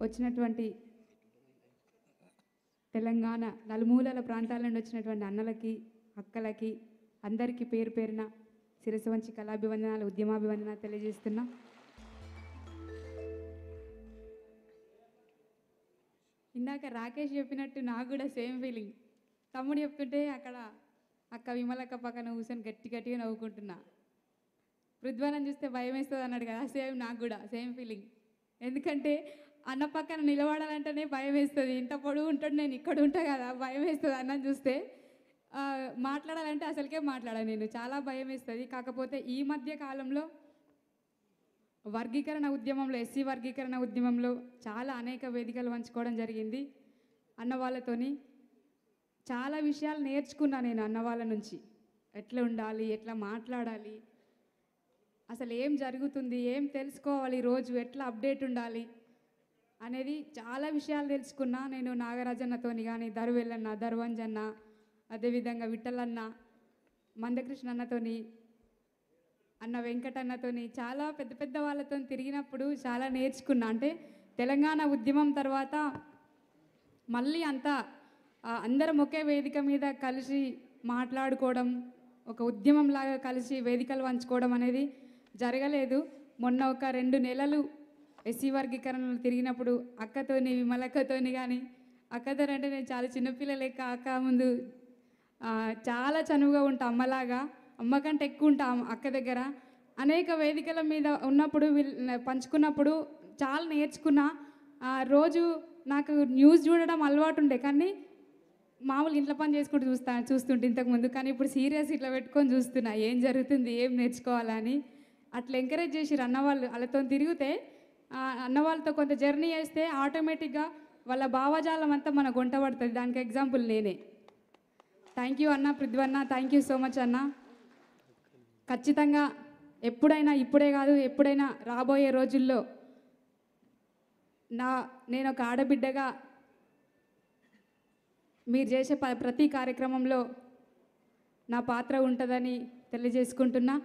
వచ్చినటువంటి తెలంగాణ నలుమూలల ప్రాంతాల నుండి వచ్చినటువంటి అన్నలకి అక్కలకి అందరికీ పేరు పేరున శిరస్సు వంచి కళాభివందనాలు ఉద్యమాభివందనాలు తెలియజేస్తున్నా. ఇందాక రాకేష్ చెప్పినట్టు నాకు కూడా సేమ్ ఫీలింగ్. తమ్ముడు చెప్తుంటే అక్కడ అక్క విమలక్క పక్కన కూర్చొని గట్టిగా నవ్వుకుంటున్నా. పృథ్వనం చూస్తే భయం వేస్తుంది అన్నాడు కదా, సేమ్ నాకు కూడా సేమ్ ఫీలింగ్. ఎందుకంటే అన్న పక్కన నిలబడాలంటేనే భయం వేస్తుంది. ఇంత పొడుగు ఉంటాడు, నేను ఇక్కడ ఉంటా కదా, భయం వేస్తుంది అన్నని చూస్తే. మాట్లాడాలంటే అసలుకే మాట్లాడాను, నేను చాలా భయం వేస్తుంది. కాకపోతే ఈ మధ్య కాలంలో వర్గీకరణ ఉద్యమంలో, ఎస్సీ వర్గీకరణ ఉద్యమంలో చాలా అనేక వేదికలు పంచుకోవడం జరిగింది. అన్న వాళ్ళతోని చాలా విషయాలు నేర్చుకున్నా నేను. అన్న వాళ్ళ నుంచి ఎట్లా ఉండాలి, ఎట్లా మాట్లాడాలి, అసలు ఏం జరుగుతుంది, ఏం తెలుసుకోవాలి, రోజు ఎట్లా అప్డేట్ ఉండాలి అనేది చాలా విషయాలు తెలుసుకున్నా నేను. నాగరాజన్నతోని కానీ, దరువెల్లన్న, దర్వంజన్న, అదేవిధంగా విఠలన్న, మందకృష్ణ అన్నతోని, అన్న వెంకటన్నతోని, చాలా పెద్ద పెద్ద వాళ్ళతో తిరిగినప్పుడు చాలా నేర్చుకున్నా. అంటే తెలంగాణ ఉద్యమం తర్వాత మళ్ళీ అంతా అందరం ఒకే వేదిక మీద కలిసి మాట్లాడుకోవడం, ఒక ఉద్యమంలాగా కలిసి వేదికలు పంచుకోవడం అనేది జరగలేదు. మొన్న ఒక 2 నెలలు ఎస్సీ వర్గీకరణలు తిరిగినప్పుడు అక్కతోని, విమలక్కతోని కానీ, అక్కతో అంటే నేను చాలా చిన్నపిల్ల లెక్క అక్క ముందు చాలా చనువుగా ఉంటా, అమ్మలాగా, అమ్మ కంటే ఎక్కువ ఉంటా అక్క దగ్గర. అనేక వేదికల మీద ఉన్నప్పుడు పంచుకున్నప్పుడు చాలా నేర్చుకున్నా. రోజు నాకు న్యూస్ చూడడం అలవాటు ఉండే, కానీ మామూలు ఇంట్లో పని చేసుకుంటూ చూస్తుంటే ఇంతకుముందు. కానీ ఇప్పుడు సీరియస్ ఇట్లా పెట్టుకొని చూస్తున్నా ఏం జరుగుతుంది, ఏం నేర్చుకోవాలని. అట్లా ఎంకరేజ్ చేసిరు అన్నవాళ్ళు. వాళ్ళతో తిరిగితే అన్నవాళ్ళతో కొంత జర్నీ చేస్తే ఆటోమేటిక్గా వాళ్ళ భావజాలం అంతా మన గొంట పడుతుంది. దానికి ఎగ్జాంపుల్ నేనే. థ్యాంక్ యూ అన్న, పృథ్వన్న, థ్యాంక్ యూ సో మచ్ అన్న. ఖచ్చితంగా ఎప్పుడైనా, ఇప్పుడే కాదు ఎప్పుడైనా రాబోయే రోజుల్లో నేను ఒక ఆడబిడ్డగా మీరు చేసే ప్రతి కార్యక్రమంలో నా పాత్ర ఉంటుందని తెలియజేసుకుంటున్నా.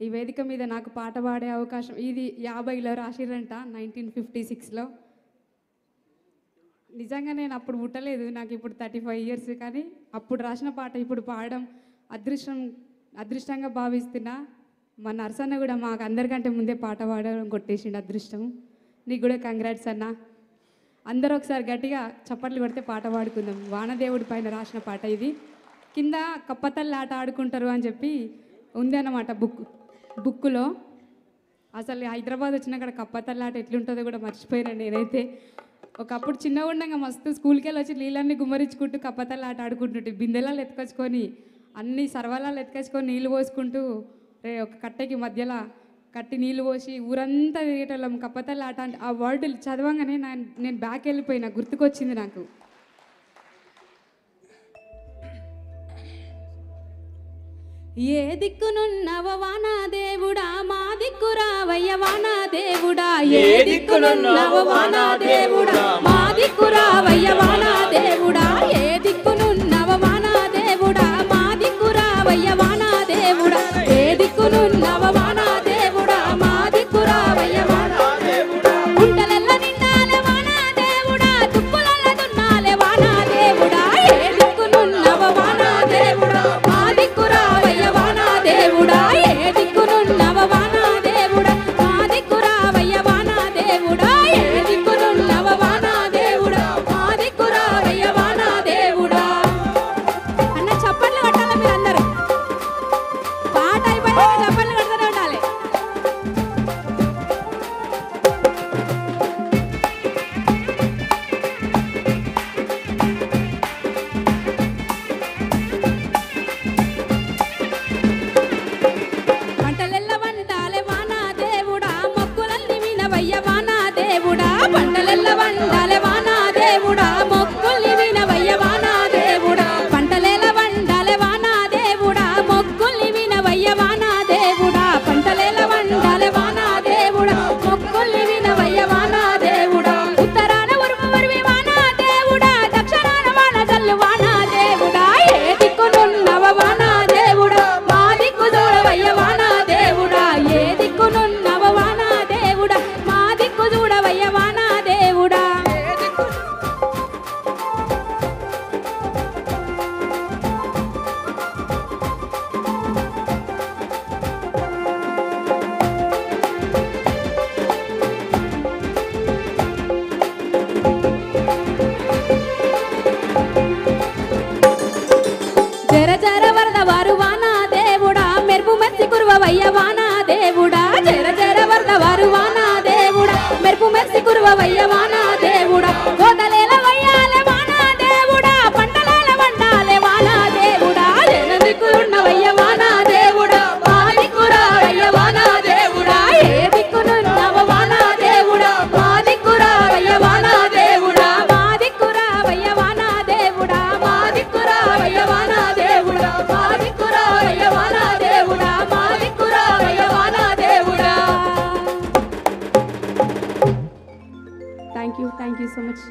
ఈ వేదిక మీద నాకు పాట పాడే అవకాశం ఇది 50లో రాసిరంట, 1956లో. నిజంగా నేను అప్పుడు పుట్టలేదు, నాకు ఇప్పుడు 35 ఇయర్స్. కానీ అప్పుడు రాసిన పాట ఇప్పుడు పాడడం అదృష్టంగా భావిస్తున్నా. మా నర్సన్న కూడా మాకు అందరికంటే ముందే పాట పాడడం కొట్టేసిండు అదృష్టం. నీకు కూడా కంగ్రాట్స్ అన్న. అందరూ ఒకసారి గట్టిగా చప్పట్లు కొడితే పాట పాడుకుందాం. వానదేవుడి పైన రాసిన పాట ఇది. కింద కప్పతల్లి ఆట ఆడుకుంటారు అని చెప్పి ఉంది అన్నమాట బుక్కులో. అసలు హైదరాబాద్ వచ్చినాక కప్పతల్లి ఆట ఎట్లుంటుందో కూడా మర్చిపోయినా నేనైతే. ఒకప్పుడు చిన్నగా ఉండగా మస్తు స్కూల్కి వెళ్ళి వచ్చి నీళ్ళన్నీ గుమ్మరించుకుంటూ కప్పతల్లి ఆట ఆడుకుంటుంటే, బిందెలాలు ఎత్తుకొచ్చుకొని అన్ని సర్వలాలు ఎత్తుకొచ్చుకొని నీళ్ళు పోసుకుంటూ ఒక కట్టెకి మధ్యలో కట్టి నీళ్ళు పోసి ఊరంతా తిరిగేటోళ్ళం. కప్పతల్లి ఆట అంటే ఆ వర్డ్ చదవంగానే నేను బ్యాక్ వెళ్ళిపోయినా, గుర్తుకొచ్చింది నాకు. ఏ దిక్కునున్నవ వానా దేవుడా, మా దిక్కు రావయ్య వానా దేవుడా. ఏ దిక్కునున్నవ వానా దేవుడా, మా దిక్కు రావయ్య వానా దేవుడా. ఏ దిక్కునున్నవ వానా దేవుడా, మా దిక్కు రావయ్య వానా దేవుడా. ఏ దిక్కునున్నవ వానా దేవుడా, మా దిక్కు రావయ్య వానా దేవుడా. గుంటలల్ల నిండాలే వానా దేవుడా, తుప్పులల్ల దున్నాలే వానా దేవుడా. ఏ దిక్కునున్నవ వానా దేవుడా, మా దిక్కు రావయ్య వానా దేవుడా. ఏ దిక్కునున్నవ వానా దేవుడా, మా దిక్కు రావయ్య వానా దేవుడా. ఏ దిక్కునున్నవ వానా దేవుడా, మా దిక్కు రావయ్య వానా దేవుడా. అన్న చప్పట్లు కొట్టాలి మీరు అందరూ. పాట అయిపోయాక చప్పట్లు కొడుతూనే ఉండాలి. పంటలెల్ల వండాలే వానా దేవుడా, మొక్కులన్నీ వినవయ్య వానా దేవుడా. పంటలెల్ల వండాలే వానా దేవుడా, మొక్కుల్ని వినవయ్య వానా దేవుడా. పంటలెల్ల వండాలే వానా దేవుడా, మొక్కుల్ని వినవయ్య వానా దేవుడా. పంటలెల్ల వండాలే వానా దేవుడా, మొక్కుల్ని వినవయ్య వానా దేవుడా. ఉత్తరాన ఉరుము ఉరిమి వానా దేవుడా, దక్షిణాన వాన జల్లు వానా దేవుడా. ఏ దిక్కునున్నవ వానా దేవుడా, మా దిక్కు చూడవయ్య వానా దేవుడా. ఏ దిక్కునున్నవ వానా దేవుడా, మా దిక్కు చూడవయ్య వానా దేవుడా. Thank you so much.